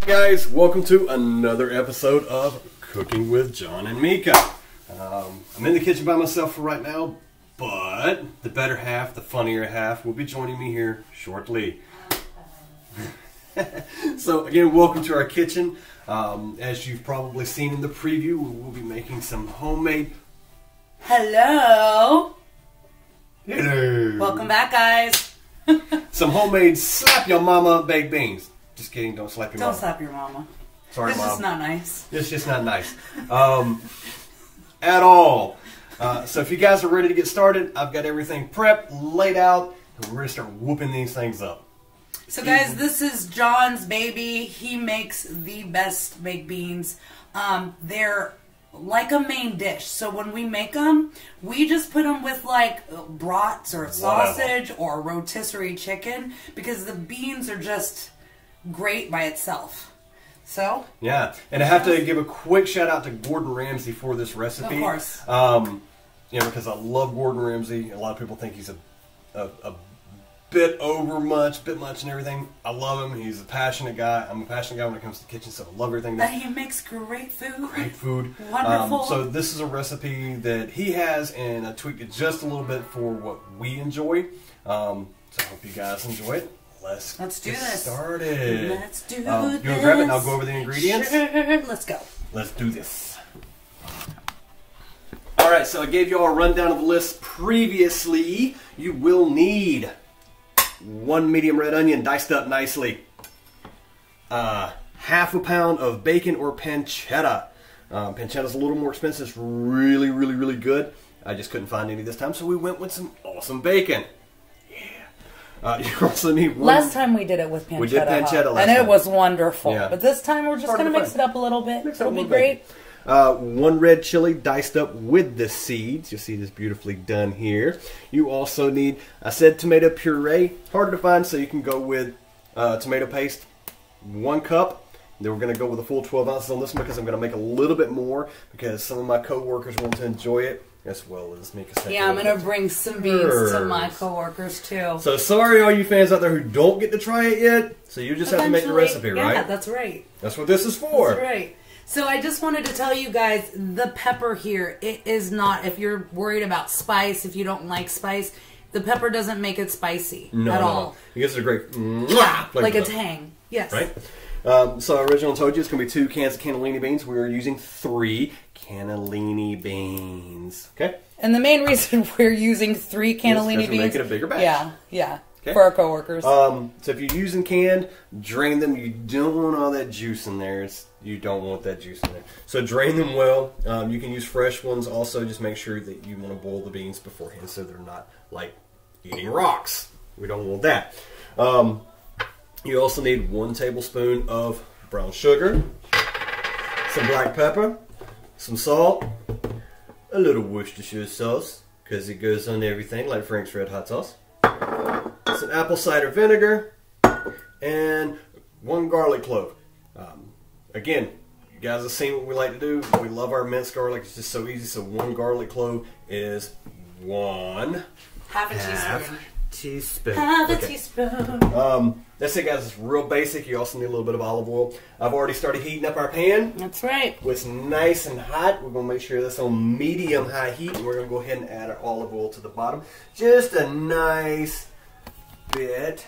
Guys, welcome to another episode of Cooking with John and Mika. I'm in the kitchen by myself for right now, but the better half, the funnier half, will be joining me here shortly. So again, welcome to our kitchen. As you've probably seen in the preview, we will be making some homemade... Hello! Hello! Welcome back, guys. Some homemade slap your mama baked beans. Just kidding, don't slap your mama. Don't slap your mama. Sorry, It's Mom. just not nice. It's just not nice. At all. So if you guys are ready to get started, I've got everything prepped, laid out, and we're going to start whooping these things up. So guys, this is John's baby. He makes the best baked beans. They're like a main dish. So when we make them, we just put them with like brats or sausage or rotisserie chicken because the beans are just great by itself. So Yeah, and I have to give a quick shout out to Gordon Ramsay for this recipe. of course, you know, because I love Gordon Ramsay. A lot of people think he's a bit bit much and everything. I love him. He's a passionate guy. I'm a passionate guy when it comes to the kitchen, so I love everything. and he makes great food. Great food. Wonderful. So this is a recipe that he has, and I tweaked it just a little bit for what we enjoy. So I hope you guys enjoy it. Let's do get this. started. Let's do this. You want to grab it and I'll go over the ingredients? Sure. Let's go. Let's do this. Alright, so I gave you all a rundown of the list previously. You will need 1 medium red onion diced up nicely. Half a pound of bacon or pancetta. Pancetta's a little more expensive. It's really, really, really good. I just couldn't find any this time, so we went with some awesome bacon. You also need one. Last time we did it with pancetta. We did pancetta last and it time. was wonderful. Yeah. But this time we're just going to mix it up a little bit. It'll be great. 1 red chili diced up with the seeds. You'll see this beautifully done here. You also need, I said tomato puree. Harder to find, so you can go with tomato paste. 1 cup. Then we're going to go with a full 12 ounces on this one because I'm going to make a little bit more because some of my co-workers want to enjoy it as well as Mika said. Yeah, I'm going to bring some beans to my coworkers too. So sorry all you fans out there who don't get to try it yet. So you just have to make the recipe, right? Yeah, that's right. That's what this is for. That's right. So I just wanted to tell you guys, the pepper here, it is not, if you're worried about spice, if you don't like spice, the pepper doesn't make it spicy at all. It gives it a great like a tang. Yes. Right? So I originally told you it's going to be 2 cans of cannellini beans. We're using 3 cannellini beans. Okay? And the main reason we're using 3 cannellini beans... make it a bigger batch. Yeah. Okay. For our coworkers. So if you're using canned, drain them. You don't want all that juice in there. You don't want that juice in there. So drain them well. You can use fresh ones also. Just make sure that you want to boil the beans beforehand so they're not like eating rocks. We don't want that. You also need 1 tablespoon of brown sugar, some black pepper, some salt, a little Worcestershire sauce, because it goes on everything like Frank's Red Hot Sauce, some apple cider vinegar, and 1 garlic clove. Again, you guys have seen what we like to do. We love our minced garlic. It's just so easy. So 1 garlic clove is 1 half a teaspoon. teaspoon. Half a teaspoon. That's it, guys. It's real basic. You also need a little bit of olive oil. I've already started heating up our pan. That's right. It's nice and hot. We're going to make sure that's on medium-high heat. And we're going to go ahead and add our olive oil to the bottom. Just a nice bit.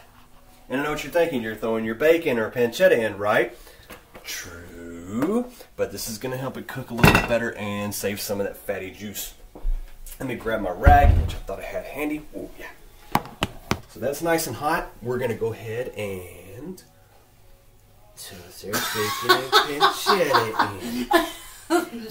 And I know what you're thinking. You're throwing your bacon or pancetta in, right? True. But this is going to help it cook a little bit better and save some of that fatty juice. Let me grab my rag, which I thought I had handy. Oh, yeah. So that's nice and hot. We're going to go ahead and toss our bacon and pancetta in.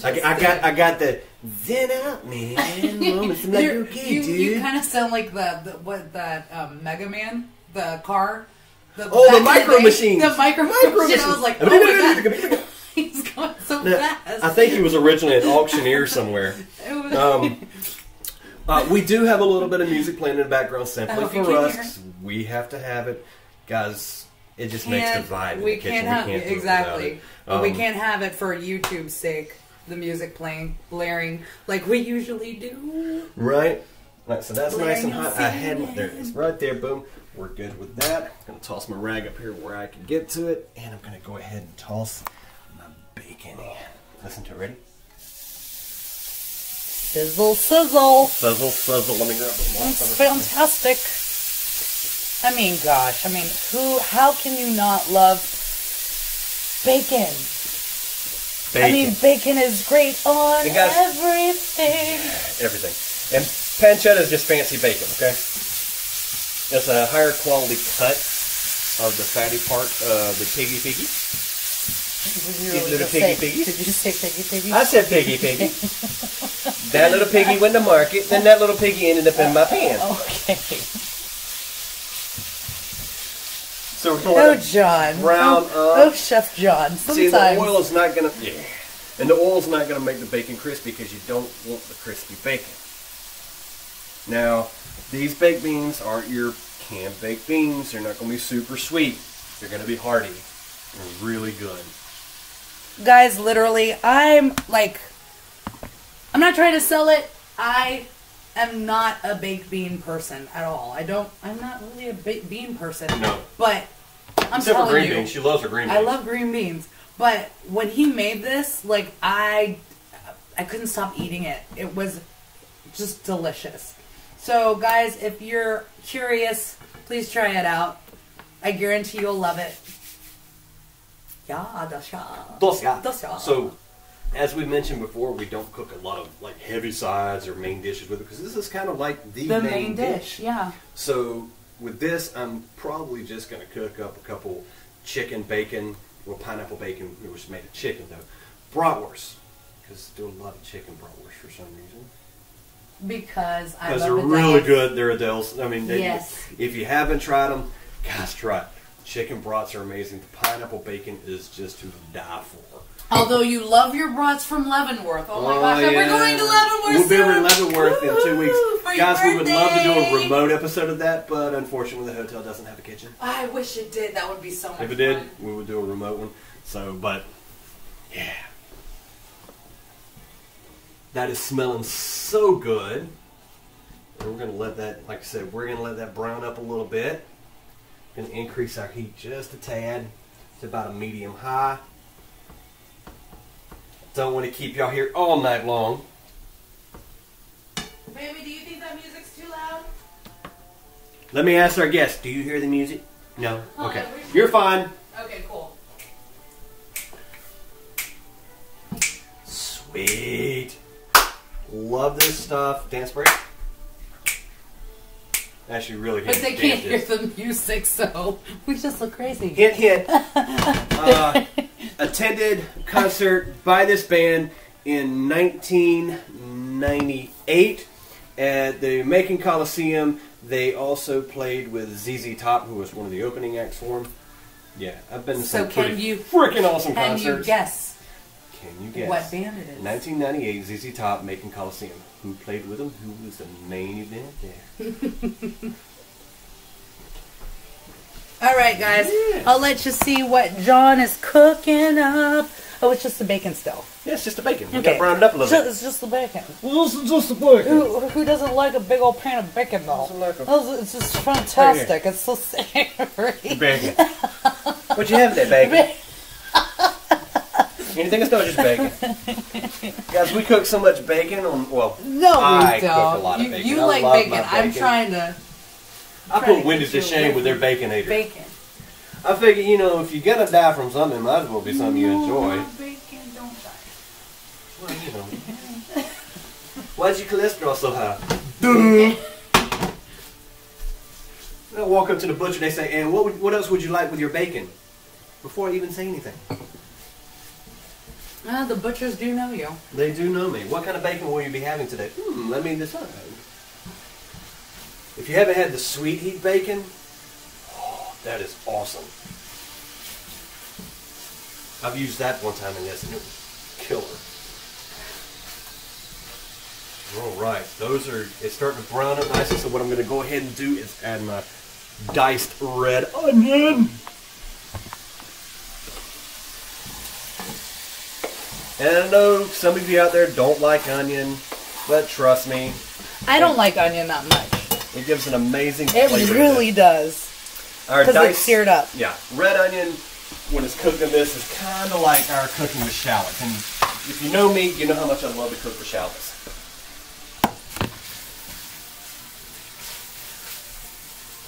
I got the zen out, man. Moments like, okay, dude. You kind of sound like the Mega Man, the car. The micro machine. The micro machine. I was like, oh my god. He's going so fast. I think he was originally an auctioneer somewhere. We do have a little bit of music playing in the background simply for us. We have to have it. Guys, it just makes the vibe in the kitchen. We can't do exactly. it But we can't have it for YouTube's sake. The music blaring like we usually do. Right? Right, so that's nice and hot. I had there it is. Right there, boom. we're good with that. I'm going to toss my rag up here where I can get to it, and I'm going to go ahead and toss my bacon in. Listen to it, ready? Sizzle, sizzle. Sizzle, sizzle. Let me grab it. That's fantastic. I mean, gosh. I mean, how can you not love bacon? I mean, bacon is great on everything. Everything. And pancetta is just fancy bacon, okay? It's a higher quality cut of the fatty part of the piggy piggy. Did you say piggy piggy? I said piggy piggy. That little piggy went to market, then that little piggy ended up in my pan. Okay. So we're going John. Brown up. Oh, Chef John. Sometimes. See, the oil is not going to... Yeah. And the oil's not going to make the bacon crispy because you don't want the crispy bacon. Now, these baked beans aren't your canned baked beans. They're not going to be super sweet. They're going to be hearty and really good. Guys, literally, I'm not trying to sell it. I am not a baked bean person at all. I'm not really a baked bean person. No. But I'm Except telling for green you, beans. She loves her green beans. I love green beans. But when he made this, like, I couldn't stop eating it. It was just delicious. So, guys, if you're curious, please try it out. I guarantee you'll love it. Ja, das ja. Das ja. Das ja. So, as we mentioned before, we don't cook a lot of like heavy sides or main dishes with it because this is kind of like the main dish. Yeah. So with this, I'm probably just going to cook up a couple chicken bacon, well, pineapple bacon. It was made of chicken though. Bratwurst, because I do a lot of chicken bratwurst for some reason. Because they're really good. They're Adele's. I mean, yes. If you haven't tried them, guys, try it. Chicken brats are amazing. The pineapple bacon is just to die for. Although you love your brats from Leavenworth. Oh my gosh, yeah. we're going to Leavenworth We'll be over in Leavenworth in 2 weeks. Guys, we would love to do a birthday. remote episode of that, but unfortunately the hotel doesn't have a kitchen. I wish it did. That would be so much fun. If it did, we would do a remote one. So, but, yeah. That is smelling so good. And we're going to let that, like I said, we're going to let that brown up a little bit. Going to increase our heat just a tad to about a medium high. Don't want to keep y'all here all night long. Baby, do you think that music's too loud? Let me ask our guest, do you hear the music? No? Oh, Okay. no, You're fine. Okay, cool. Sweet. Love this stuff. Dance break? Actually, really can't. But they can't hear the music, so we just look crazy. Hint, hint. Attended concert by this band in 1998 at the Macon Coliseum. They also played with ZZ Top, who was one of the opening acts for them. Yeah, I've been to some pretty freaking awesome concerts. Can you guess? Can you guess what band it is? 1998 ZZ Top, Macon Coliseum. Who played with them? Who was the main event there? All right, guys. Yeah. I'll let you see what John is cooking up. Oh, it's just the bacon still. Yeah, it's just the bacon. We Okay. got to brown it up a little bit. It's just the bacon. Just the bacon. Who doesn't like a big old pan of bacon, though? It's just fantastic. It's so savory. Bacon. What'd you have there, bacon? Anything else? No, just bacon. Guys, we cook so much bacon on, well, No, I we cook don't. a lot of bacon. You I like love bacon. my I'm bacon. trying to... I put Wendy to shame with their baconator. Bacon. I figure, you know, if you're going to die from something, it might as well be something you enjoy. Bacon, don't die. Well, you know. Why's your cholesterol so high? I walk up to the butcher, they say, and what else would you like with your bacon? Before I even say anything. The butchers do know you. They do know me. What kind of bacon will you be having today? Let me decide. If you haven't had the sweet heat bacon, oh, that is awesome. I've used that one time in this, and it was killer. All right, it's starting to brown up nicely, so what I'm going to go ahead and do is add my diced red onion. And I know some of you out there don't like onion, but trust me. I don't like onion that much. It gives an amazing flavor. It really does. Our because diced, it's seared up. Yeah, red onion when it's cooked in this is kind of like our cooking with shallots. And if you know me, you know how much I love to cook with shallots.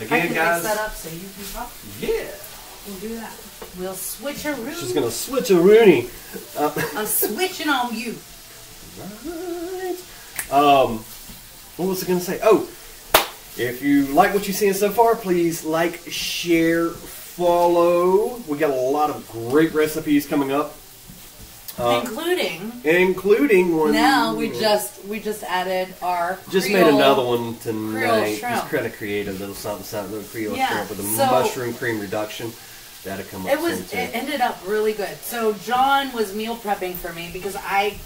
Again, I can guys. mix that up so you can talk. Yeah. We'll do that. We'll switch a room. She's gonna switch a Rooney. I'm switching on you. Right. What was I gonna say? Oh, if you like what you've seen so far, please like, share, follow. We got a lot of great recipes coming up, including one. Now we just added our just Creole, made another one tonight. Creole shrimp. Just kind of creative, little something, little Creole Yeah, shrimp with a so mushroom cream reduction. That'll come up. It ended up really good. So John was meal prepping for me because I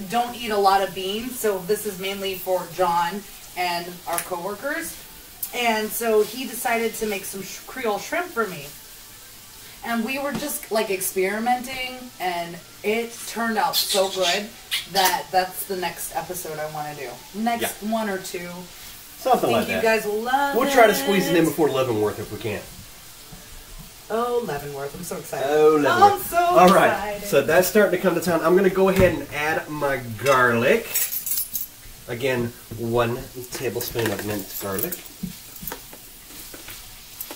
don't eat a lot of beans, so this is mainly for John and our coworkers. And so he decided to make some Creole shrimp for me. And we were just like experimenting, and it turned out so good that that's the next episode I want to do. Next one or two. Something like that. You guys will love We'll try to squeeze it in before Leavenworth if we can. Oh, Leavenworth. I'm so excited. Oh, Leavenworth. I'm so All right, excited. so that's starting to come to town. I'm going to go ahead and add my garlic. Again, 1 tablespoon of minced garlic.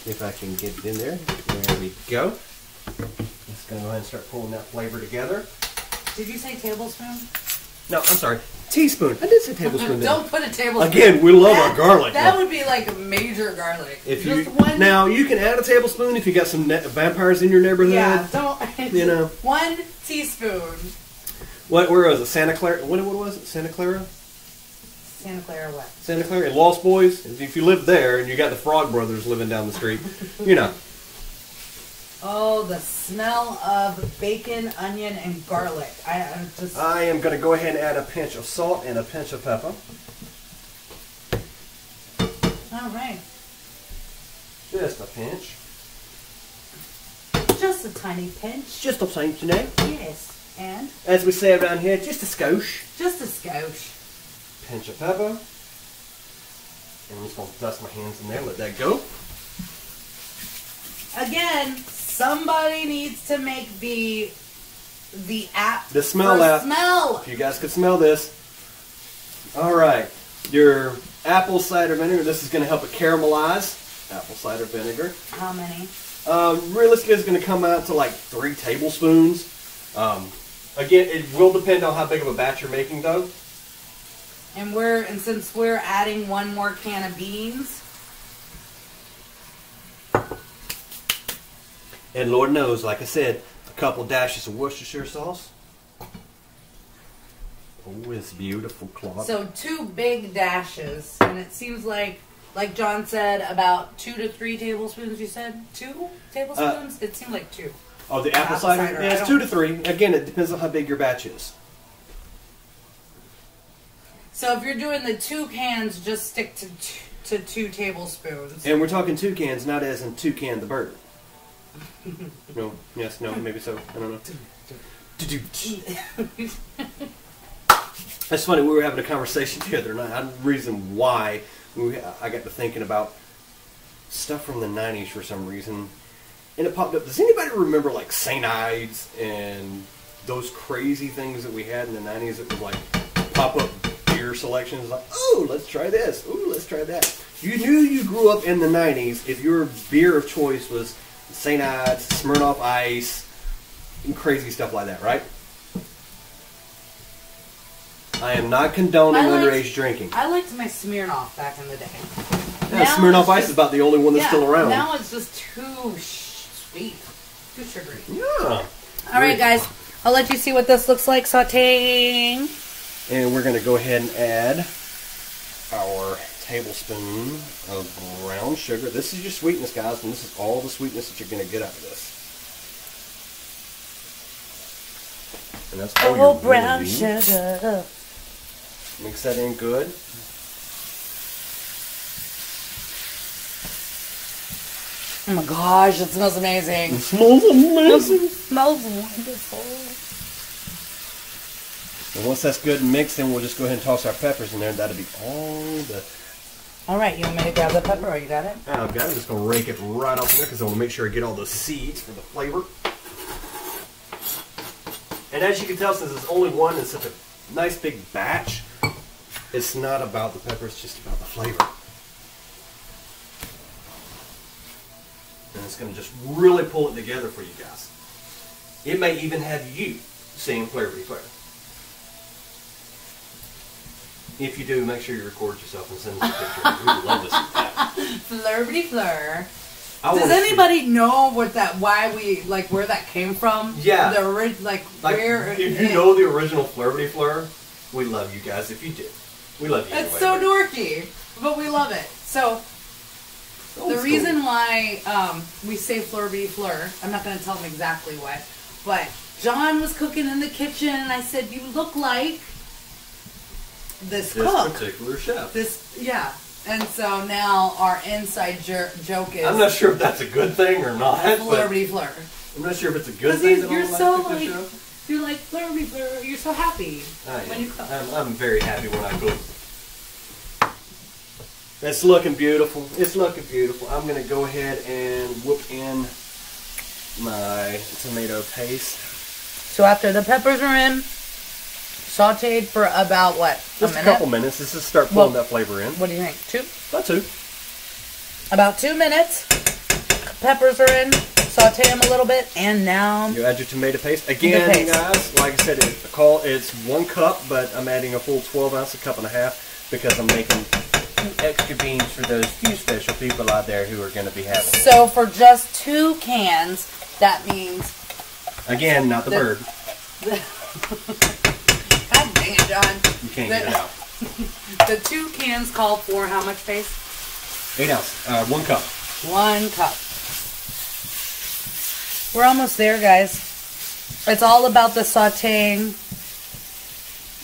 If I can get it in there. There we go. Let's go ahead and start pulling that flavor together. Did you say tablespoon? No, I'm sorry. Teaspoon. I did say tablespoon. Don't put a tablespoon. Again, we love our garlic. That would be like a major garlic. If Just you one. now you can add a tablespoon if you got some vampires in your neighborhood. Yeah, don't. You know. 1 teaspoon. Where was it? Santa Clara. What was it? Santa Clara. Santa Clara what? Santa Clara. Lost Boys. If you live there and you got the Frog Brothers living down the street, you know. Oh, the smell of bacon, onion, and garlic. I'm just. I am going to go ahead and add a pinch of salt and a pinch of pepper. All right. Just a pinch. Just a tiny pinch. Just a pinch, you know. Yes. And? As we say around here, just a skosh. Just a skosh. Pinch of pepper. And I'm just going to dust my hands in there, let that go. Again, somebody needs to make the app. The smell app. Smell. If you guys could smell this. All right. Your apple cider vinegar. This is going to help it caramelize. Apple cider vinegar. How many? Realistically, it's going to come out to like 3 tablespoons. Again, it will depend on how big of a batch you're making, though. And since we're adding 1 more can of beans. And Lord knows, like I said, a couple dashes of Worcestershire sauce. Oh, it's beautiful, Claude. So 2 big dashes, and it seems like John said, about 2 to 3 tablespoons. You said 2 tablespoons? It seemed like 2. Oh, the apple cider? Yeah, it's 2 to 3. Again, it depends on how big your batch is. So if you're doing the 2 cans, just stick to 2 tablespoons. And we're talking 2 cans, not as in 2 can the bird. No, yes, no, maybe so. I don't know. That's funny. We were having a conversation the other night. The reason why I got to thinking about stuff from the 90s for some reason. And it popped up. Does anybody remember like St. Ides and those crazy things that we had in the 90s that would like pop up beer selections? Like, oh, let's try this. Ooh, let's try that. You knew you grew up in the 90s if your beer of choice was St. Ides, Smirnoff Ice, and crazy stuff like that, right? I am not condoning underage drinking. I liked my Smirnoff back in the day. Yeah, Smirnoff Ice is about the only one that's still around. Now it's just too sweet, too sugary. Yeah. All right, guys. I'll let you see what this looks like sauteing. And we're going to go ahead and add our tablespoon of brown sugar. This is your sweetness, guys, and this is all the sweetness that you're going to get out of this. And that's all your brown sugar. Mix that in good. Oh my gosh, it smells amazing. It smells amazing. It smells wonderful. And once that's good and mixed, then we'll just go ahead and toss our peppers in there. That'll be all the All right, you want me to grab the pepper or you got it? I've got it. I'm just going to rake it right off in there because I want to make sure I get all the seeds for the flavor. And as you can tell, since it's only one and such a nice big batch, it's not about the pepper, it's just about the flavor. And it's going to just really pull it together for you guys. It may even have you singing Flirty Flare. If you do, make sure you record yourself and send us a picture. We would love to see that. Flirty Fleur. I Does wanna anybody know what that? Why we like where that came from? Yeah. The like where? If you know the original Flirty Fleur, we love you guys. If you do, we love you. It's anyway, so dorky, but we love it. So the reason why we say Flirty Fleur, I'm not going to tell them exactly what, but John was cooking in the kitchen, and I said, "You look like this cook, particular chef." Yeah." And so now our inside joke is. I'm not sure if that's a good thing or not. Flirty Fleur. I'm not sure if it's a good thing. You're so like you're like Flirty Fleur. You're so happy when you cook. I'm very happy when I cook. It's looking beautiful. It's looking beautiful. I'm going to go ahead and whoop in my tomato paste. So after the peppers are in, sauteed for about what? Just a couple minutes. Let's just start pulling that flavor in. What do you think? 2? About 2. About 2 minutes. Peppers are in. Saute them a little bit, and now you add your tomato paste again, guys. Like I said, it's 1 cup, but I'm adding a full 12 ounce, a cup and a half, because I'm making extra beans for those few special people out there who are going to be having. So for just 2 cans, that means again, not the bird. God dang it, John. You can't get it out. The 2 cans call for how much paste? 8 ounce. 1 cup. 1 cup. We're almost there, guys. It's all about the sauteing.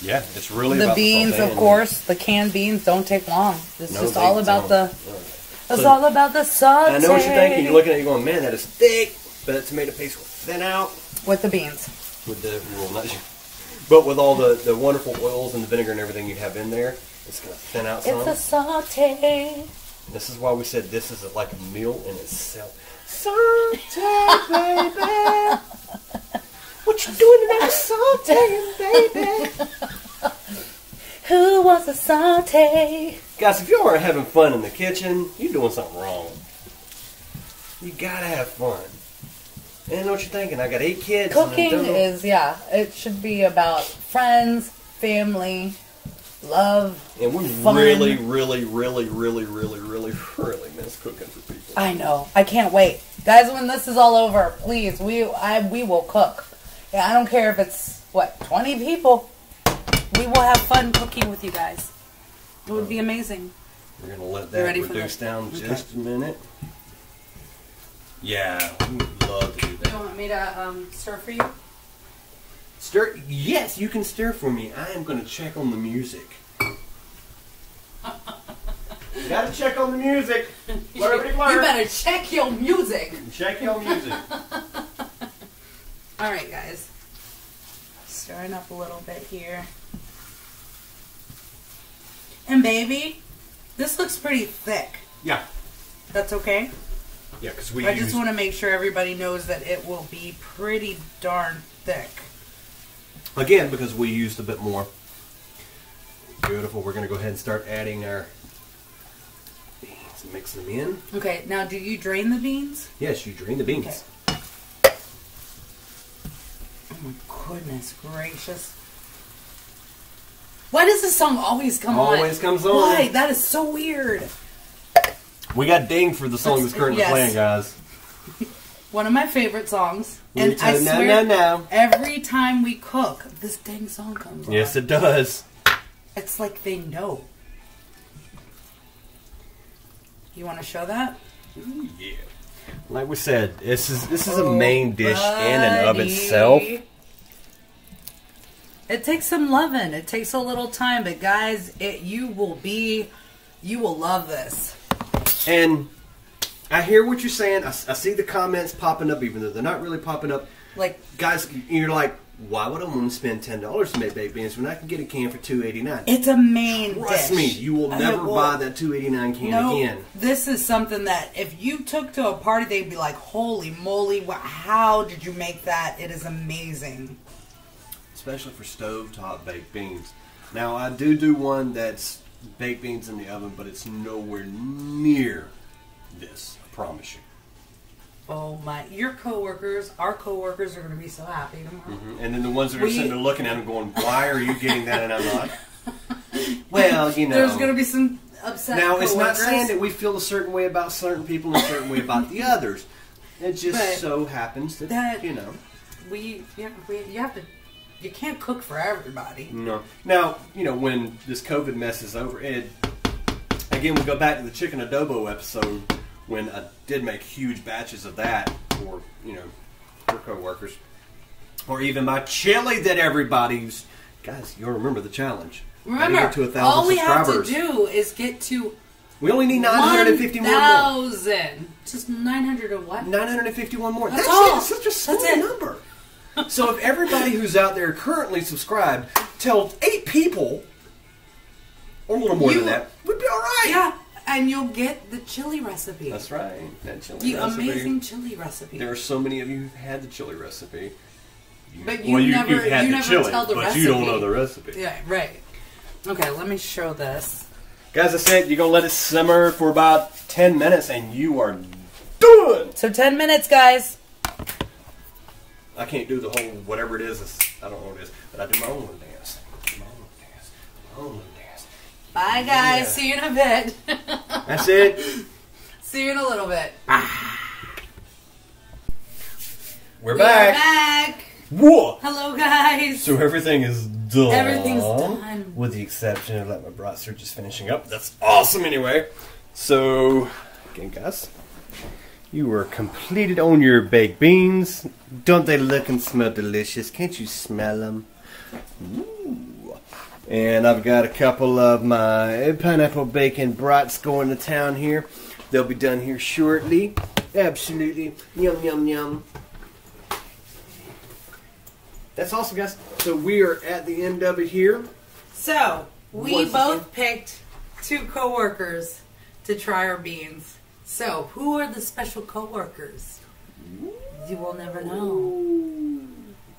Yeah, it's really the about beans, the of course. The canned beans don't take long. It's no, just all about don't. It's all about the saute. I know what you're thinking. You're looking at it going, man, that is thick, but that tomato paste will thin out. With the beans. With the but with all the wonderful oils and the vinegar and everything you have in there, it's going to thin out some. It's a saute. This is why we said this is like a meal in itself. Saute, baby. What you doing tonight? Sauteing, baby. Who wants a saute? Guys, if you aren't having fun in the kitchen, you're doing something wrong. You gotta have fun. And I know what you're thinking. I got 8 kids. Cooking is, it should be about friends, family, love, and we fun. really miss cooking for people. I know. I can't wait. Guys, when this is all over, please, we will cook. Yeah, I don't care if it's, 20 people. We will have fun cooking with you guys. It would be amazing. We're going to let that reduce down just a minute. Yeah, we would love to do that. You want me to stir for you? Stir? Yes, you can stir for me. I am going to check on the music. You got to check on the music. You better check your music. Check your music. All right, guys. Stirring up a little bit here. And baby, this looks pretty thick. Yeah. That's okay? Yeah, because I just want to make sure everybody knows that it will be pretty darn thick. Again, because we used a bit more. Beautiful. We're going to go ahead and start adding our beans and mix them in. Okay, now do you drain the beans? Yes, you drain the beans. Okay. Oh my goodness gracious. Why does this song always come on? Always comes on. Why? That is so weird. We got dinged for the song that's currently playing, guys. One of my favorite songs. And I swear, every time we cook, this dang song comes on. Yes, it does. It's like they know. You want to show that? Ooh, yeah. Like we said, this is a main dish in and of itself. It takes some loving. It takes a little time, but guys, you will love this. And I hear what you're saying. I see the comments popping up, even though they're not really popping up. Like, guys, you're like, why would I want to spend $10 to make baked beans when I can get a can for $2.89? it's a main Trust dish. me, you will never buy that $2.89 can again. This is something that if you took to a party, they'd be like, holy moly, how did you make that? It is amazing. Especially for stovetop baked beans. Now, I do one that's baked beans in the oven, but it's nowhere near this, I promise you. Oh my, our coworkers are going to be so happy tomorrow. And then the ones that are sitting there looking at them going, why are you getting that and I'm not? Well, you know. There's going to be some upset Now, coworkers. it's not saying that we feel a certain way about certain people and a certain way about the others. It just so happens that, you know. You can't cook for everybody. No. Now, you know, when this COVID mess is over, again, we go back to the chicken adobo episode when I did make huge batches of that for, you know, for co-workers. Or even my chili that everybody's... Guys, you'll remember the challenge. Remember, to 1,000 all we have to subscribers. do is get to... We only need 951 more. 1,000. Just 900 of what? 951 more. That's That's all. it. It's such a small That's it. number. So if everybody who's out there currently subscribed tells 8 people, or a little more than that, we'd be all right. Yeah, and you'll get the chili recipe. That's right. That chili The recipe. amazing chili recipe. There are so many of you who've had the chili recipe. But you never tell the but recipe. you don't know the recipe. Yeah, right. Okay, let me show this. Guys, I said you're going to let it simmer for about 10 minutes and you are done. So 10 minutes, guys. I can't do the whole whatever it is. I don't know what it is. But I do my own little dance. My own little dance. Bye, guys. Yeah. See you in a bit. That's it. See you in a little bit. We're We back. are back. Whoa. Hello, guys. So everything is done. Everything's done. With the exception of like my brats are just finishing up. That's awesome anyway. So, again guys, you were completed on your baked beans. Don't they look and smell delicious? Can't you smell them? Ooh. And I've got a couple of my pineapple bacon brats going to town here. They'll be done here shortly. Absolutely. Yum, yum, yum. That's awesome, guys. So we are at the end of it here. So, we Once both picked 2 coworkers to try our beans. So, who are the special coworkers? You will never know.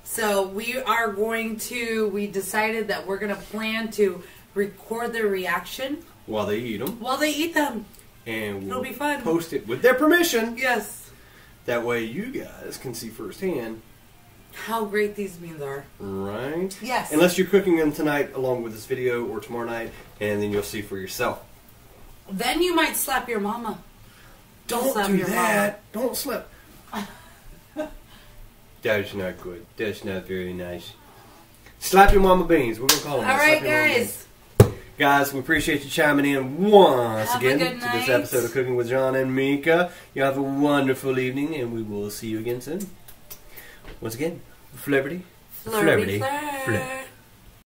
So, we decided that we're going to plan to record their reaction While they eat them. while they eat them. And It'll we'll be fun. post it with their permission. Yes. That way you guys can see firsthand. How great these beans are. Right? Yes. Unless you're cooking them tonight along with this video or tomorrow night, and then you'll see for yourself. Then you might slap your mama. Don't slap do your that. Don't slap. That's not good. That's not very nice. Slap your mama beans. We're going to call them that. Alright, Slap your mama guys. beans. Guys, we appreciate you chiming in once Have a again good to night. this episode of Cooking with John and Mika. You have a wonderful evening, and we will see you again soon. Once again, Flaherty. Flirty flirt.